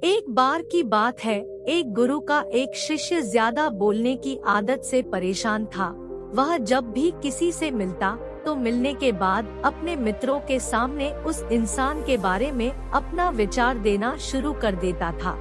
एक बार की बात है, एक गुरु का एक शिष्य ज्यादा बोलने की आदत से परेशान था। वह जब भी किसी से मिलता तो मिलने के बाद अपने मित्रों के सामने उस इंसान के बारे में अपना विचार देना शुरू कर देता था।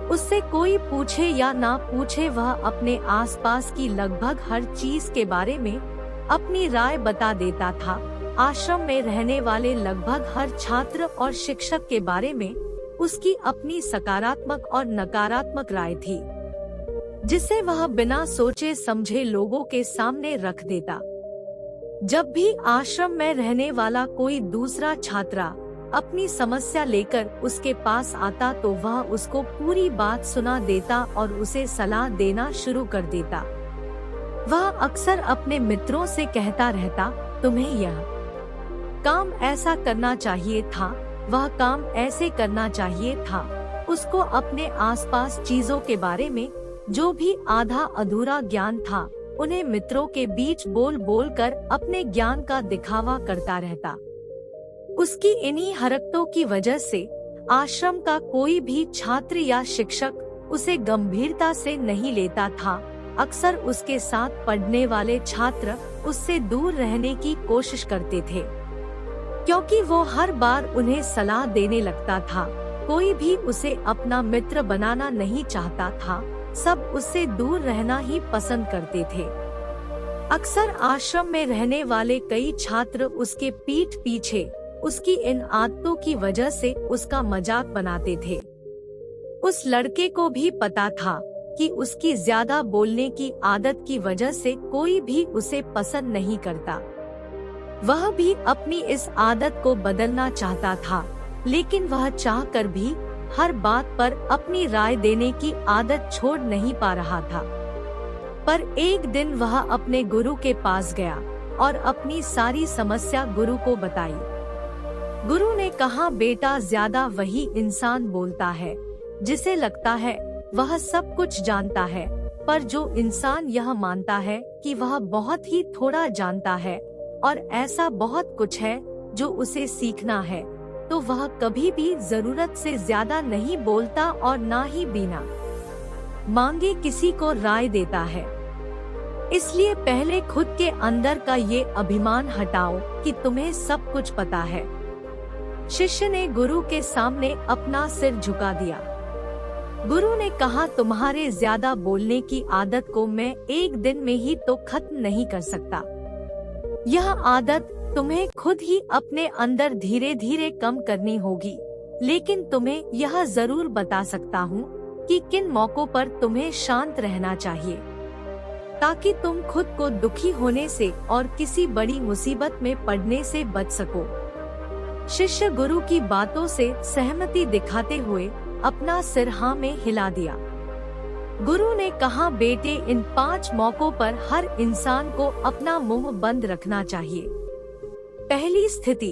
उससे कोई पूछे या ना पूछे, वह अपने आसपास की लगभग हर चीज के बारे में अपनी राय बता देता था। आश्रम में रहने वाले लगभग हर छात्र और शिक्षक के बारे में उसकी अपनी सकारात्मक और नकारात्मक राय थी, जिसे वह बिना सोचे समझे लोगों के सामने रख देता। जब भी आश्रम में रहने वाला कोई दूसरा छात्र अपनी समस्या लेकर उसके पास आता तो वह उसको पूरी बात सुना देता और उसे सलाह देना शुरू कर देता। वह अक्सर अपने मित्रों से कहता रहता, तुम्हें यह काम ऐसा करना चाहिए था, वह काम ऐसे करना चाहिए था। उसको अपने आसपास चीजों के बारे में जो भी आधा अधूरा ज्ञान था, उन्हें मित्रों के बीच बोल बोल कर अपने ज्ञान का दिखावा करता रहता। उसकी इन्हीं हरकतों की वजह से आश्रम का कोई भी छात्र या शिक्षक उसे गंभीरता से नहीं लेता था। अक्सर उसके साथ पढ़ने वाले छात्र उससे दूर रहने की कोशिश करते थे, क्योंकि वो हर बार उन्हें सलाह देने लगता था। कोई भी उसे अपना मित्र बनाना नहीं चाहता था, सब उससे दूर रहना ही पसंद करते थे। अक्सर आश्रम में रहने वाले कई छात्र उसके पीठ पीछे उसकी इन आदतों की वजह से उसका मजाक बनाते थे। उस लड़के को भी पता था कि उसकी ज्यादा बोलने की आदत की वजह से कोई भी उसे पसंद नहीं करता। वह भी अपनी इस आदत को बदलना चाहता था, लेकिन वह चाहकर भी हर बात पर अपनी राय देने की आदत छोड़ नहीं पा रहा था। पर एक दिन वह अपने गुरु के पास गया और अपनी सारी समस्या गुरु को बताई। गुरु ने कहा, बेटा, ज्यादा वही इंसान बोलता है जिसे लगता है वह सब कुछ जानता है, पर जो इंसान यह मानता है कि वह बहुत ही थोड़ा जानता है और ऐसा बहुत कुछ है जो उसे सीखना है, तो वह कभी भी जरूरत से ज्यादा नहीं बोलता और ना ही बिना मांगे किसी को राय देता है। इसलिए पहले खुद के अंदर का ये अभिमान हटाओ कि तुम्हें सब कुछ पता है। शिष्य ने गुरु के सामने अपना सिर झुका दिया। गुरु ने कहा, तुम्हारे ज्यादा बोलने की आदत को मैं एक दिन में ही तो खत्म नहीं कर सकता। यह आदत तुम्हें खुद ही अपने अंदर धीरे धीरे कम करनी होगी, लेकिन तुम्हें यह जरूर बता सकता हूँ कि किन मौकों पर तुम्हें शांत रहना चाहिए, ताकि तुम खुद को दुखी होने से और किसी बड़ी मुसीबत में पड़ने से बच सको। शिष्य गुरु की बातों से सहमति दिखाते हुए अपना सिर हाँ में हिला दिया। गुरु ने कहा, बेटे, इन 5 मौकों पर हर इंसान को अपना मुंह बंद रखना चाहिए। पहली स्थिति,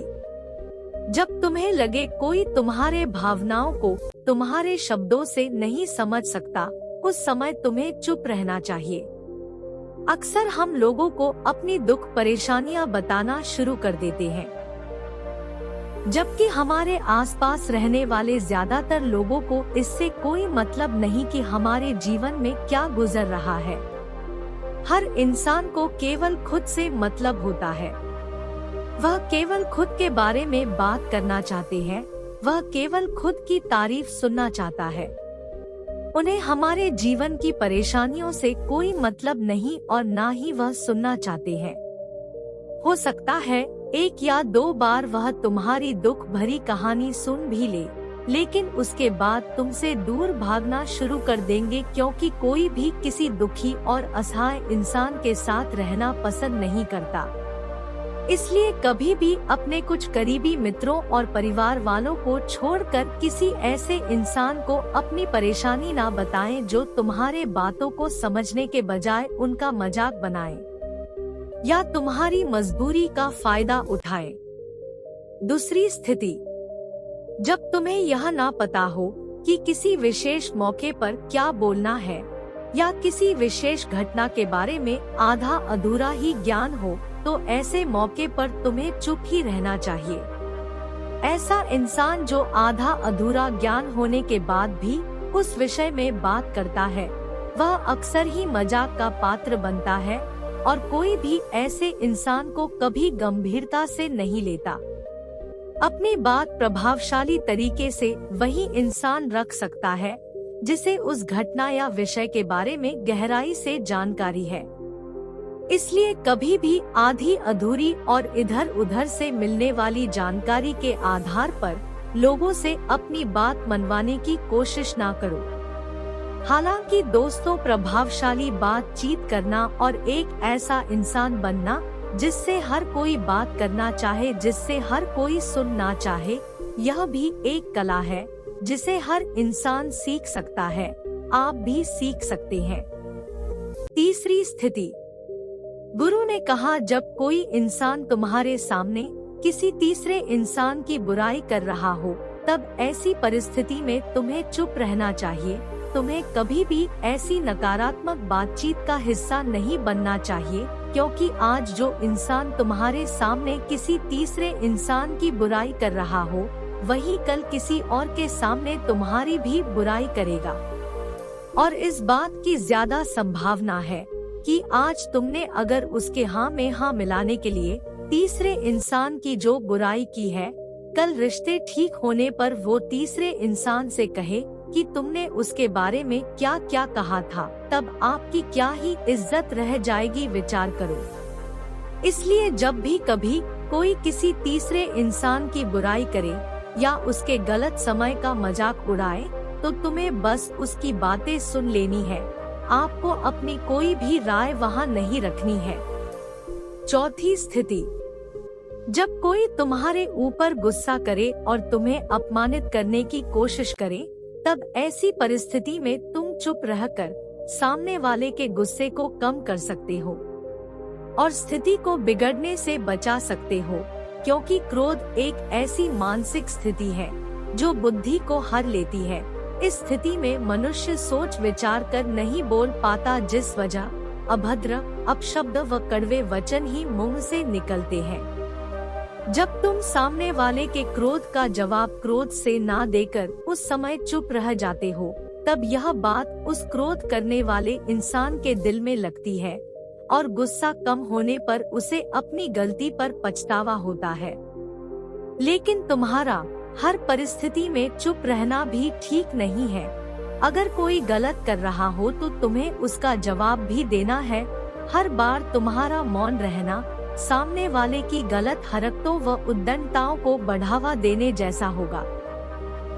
जब तुम्हें लगे कोई तुम्हारे भावनाओं को तुम्हारे शब्दों से नहीं समझ सकता, उस समय तुम्हें चुप रहना चाहिए। अक्सर हम लोगों को अपनी दुख परेशानियां बताना शुरू कर देते हैं, जबकि हमारे आसपास रहने वाले ज्यादातर लोगों को इससे कोई मतलब नहीं कि हमारे जीवन में क्या गुजर रहा है। हर इंसान को केवल खुद से मतलब होता है। वह केवल खुद के बारे में बात करना चाहते हैं, वह केवल खुद की तारीफ सुनना चाहता है। उन्हें हमारे जीवन की परेशानियों से कोई मतलब नहीं और ना ही वह सुनना चाहते हैं। हो सकता है 1 या 2 बार वह तुम्हारी दुख भरी कहानी सुन भी ले, लेकिन उसके बाद तुमसे दूर भागना शुरू कर देंगे, क्योंकि कोई भी किसी दुखी और असहाय इंसान के साथ रहना पसंद नहीं करता। इसलिए कभी भी अपने कुछ करीबी मित्रों और परिवार वालों को छोड़कर किसी ऐसे इंसान को अपनी परेशानी ना बताएं जो तुम्हारे बातों को समझने के बजाय उनका मजाक बनाए या तुम्हारी मजबूरी का फायदा उठाए। दूसरी स्थिति, जब तुम्हें यह ना पता हो कि किसी विशेष मौके पर क्या बोलना है या किसी विशेष घटना के बारे में आधा अधूरा ही ज्ञान हो, तो ऐसे मौके पर तुम्हें चुप ही रहना चाहिए। ऐसा इंसान जो आधा अधूरा ज्ञान होने के बाद भी उस विषय में बात करता है, वह अक्सर ही मजाक का पात्र बनता है और कोई भी ऐसे इंसान को कभी गंभीरता से नहीं लेता। अपनी बात प्रभावशाली तरीके से वही इंसान रख सकता है जिसे उस घटना या विषय के बारे में गहराई से जानकारी है। इसलिए कभी भी आधी अधूरी और इधर उधर से मिलने वाली जानकारी के आधार पर लोगों से अपनी बात मनवाने की कोशिश ना करो। हालांकि दोस्तों, प्रभावशाली बातचीत करना और एक ऐसा इंसान बनना जिससे हर कोई बात करना चाहे, जिससे हर कोई सुनना चाहे, यह भी एक कला है जिसे हर इंसान सीख सकता है। आप भी सीख सकते हैं। तीसरी स्थिति, गुरु ने कहा, जब कोई इंसान तुम्हारे सामने किसी तीसरे इंसान की बुराई कर रहा हो, तब ऐसी परिस्थिति में तुम्हें चुप रहना चाहिए। तुम्हें कभी भी ऐसी नकारात्मक बातचीत का हिस्सा नहीं बनना चाहिए, क्योंकि आज जो इंसान तुम्हारे सामने किसी तीसरे इंसान की बुराई कर रहा हो, वही कल किसी और के सामने तुम्हारी भी बुराई करेगा। और इस बात की ज्यादा संभावना है कि आज तुमने अगर उसके हाँ में हाँ मिलाने के लिए तीसरे इंसान की जो बुराई की है, कल रिश्ते ठीक होने पर वो तीसरे इंसान से कहे कि तुमने उसके बारे में क्या क्या कहा था, तब आपकी क्या ही इज्जत रह जाएगी। विचार करो। इसलिए जब भी कभी कोई किसी तीसरे इंसान की बुराई करे या उसके गलत समय का मजाक उड़ाए, तो तुम्हें बस उसकी बातें सुन लेनी है। आपको अपनी कोई भी राय वहाँ नहीं रखनी है। चौथी स्थिति, जब कोई तुम्हारे ऊपर गुस्सा करे और तुम्हें अपमानित करने की कोशिश करे, तब ऐसी परिस्थिति में तुम चुप रहकर सामने वाले के गुस्से को कम कर सकते हो और स्थिति को बिगड़ने से बचा सकते हो, क्योंकि क्रोध एक ऐसी मानसिक स्थिति है जो बुद्धि को हर लेती है। इस स्थिति में मनुष्य सोच विचार कर नहीं बोल पाता, जिस वजह अभद्र, अपशब्द व कड़वे वचन ही मुंह से निकलते हैं। जब तुम सामने वाले के क्रोध का जवाब क्रोध से ना देकर उस समय चुप रह जाते हो, तब यह बात उस क्रोध करने वाले इंसान के दिल में लगती है और गुस्सा कम होने पर उसे अपनी गलती पर पछतावा होता है। लेकिन तुम्हारा हर परिस्थिति में चुप रहना भी ठीक नहीं है। अगर कोई गलत कर रहा हो तो तुम्हें उसका जवाब भी देना है। हर बार तुम्हारा मौन रहना सामने वाले की गलत हरकतों व उद्दंडताओं को बढ़ावा देने जैसा होगा।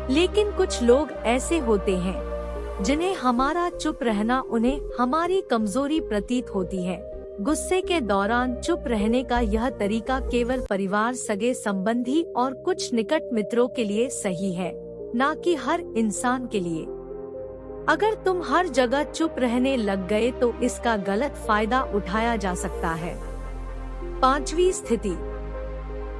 लेकिन कुछ लोग ऐसे होते हैं जिन्हें हमारा चुप रहना उन्हें हमारी कमजोरी प्रतीत होती है। गुस्से के दौरान चुप रहने का यह तरीका केवल परिवार, सगे संबंधी और कुछ निकट मित्रों के लिए सही है, न कि हर इंसान के लिए। अगर तुम हर जगह चुप रहने लग गए तो इसका गलत फायदा उठाया जा सकता है। पांचवी स्थिति,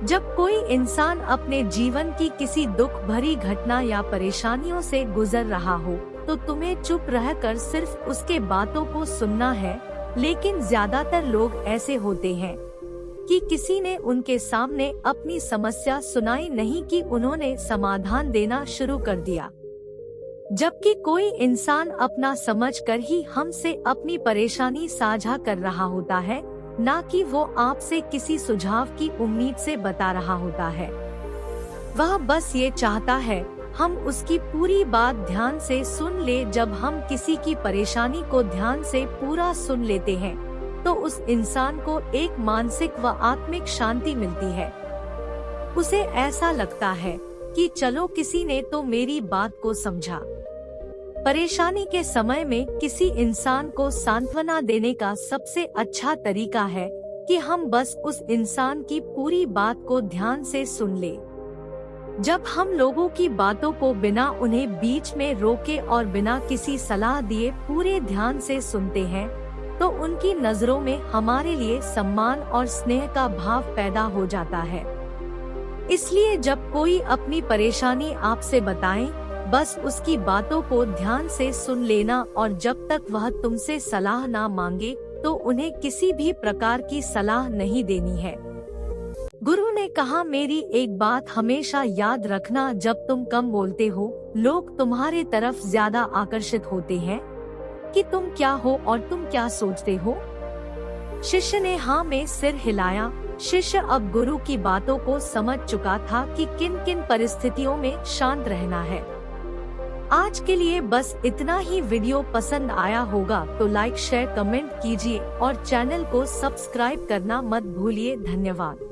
जब कोई इंसान अपने जीवन की किसी दुख भरी घटना या परेशानियों से गुजर रहा हो, तो तुम्हें चुप रहकर सिर्फ उसके बातों को सुनना है। लेकिन ज्यादातर लोग ऐसे होते हैं कि किसी ने उनके सामने अपनी समस्या सुनाई नहीं कि उन्होंने समाधान देना शुरू कर दिया, जबकि कोई इंसान अपना समझकर ही हमसे अपनी परेशानी साझा कर रहा होता है, ना कि वो आपसे किसी सुझाव की उम्मीद से बता रहा होता है। वह बस ये चाहता है हम उसकी पूरी बात ध्यान से सुन ले। जब हम किसी की परेशानी को ध्यान से पूरा सुन लेते हैं, तो उस इंसान को एक मानसिक व आत्मिक शांति मिलती है। उसे ऐसा लगता है कि चलो किसी ने तो मेरी बात को समझा। परेशानी के समय में किसी इंसान को सांत्वना देने का सबसे अच्छा तरीका है कि हम बस उस इंसान की पूरी बात को ध्यान से सुन ले। जब हम लोगों की बातों को बिना उन्हें बीच में रोके और बिना किसी सलाह दिए पूरे ध्यान से सुनते हैं, तो उनकी नजरों में हमारे लिए सम्मान और स्नेह का भाव पैदा हो जाता है। इसलिए जब कोई अपनी परेशानी आपसे बताए, बस उसकी बातों को ध्यान से सुन लेना और जब तक वह तुमसे सलाह ना मांगे, तो उन्हें किसी भी प्रकार की सलाह नहीं देनी है। गुरु ने कहा, मेरी एक बात हमेशा याद रखना, जब तुम कम बोलते हो लोग तुम्हारे तरफ ज्यादा आकर्षित होते हैं कि तुम क्या हो और तुम क्या सोचते हो। शिष्य ने हाँ में सिर हिलाया। शिष्य अब गुरु की बातों को समझ चुका था कि किन किन परिस्थितियों में शांत रहना है। आज के लिए बस इतना ही। वीडियो पसंद आया होगा तो लाइक शेयर कमेंट कीजिए और चैनल को सब्सक्राइब करना मत भूलिए। धन्यवाद।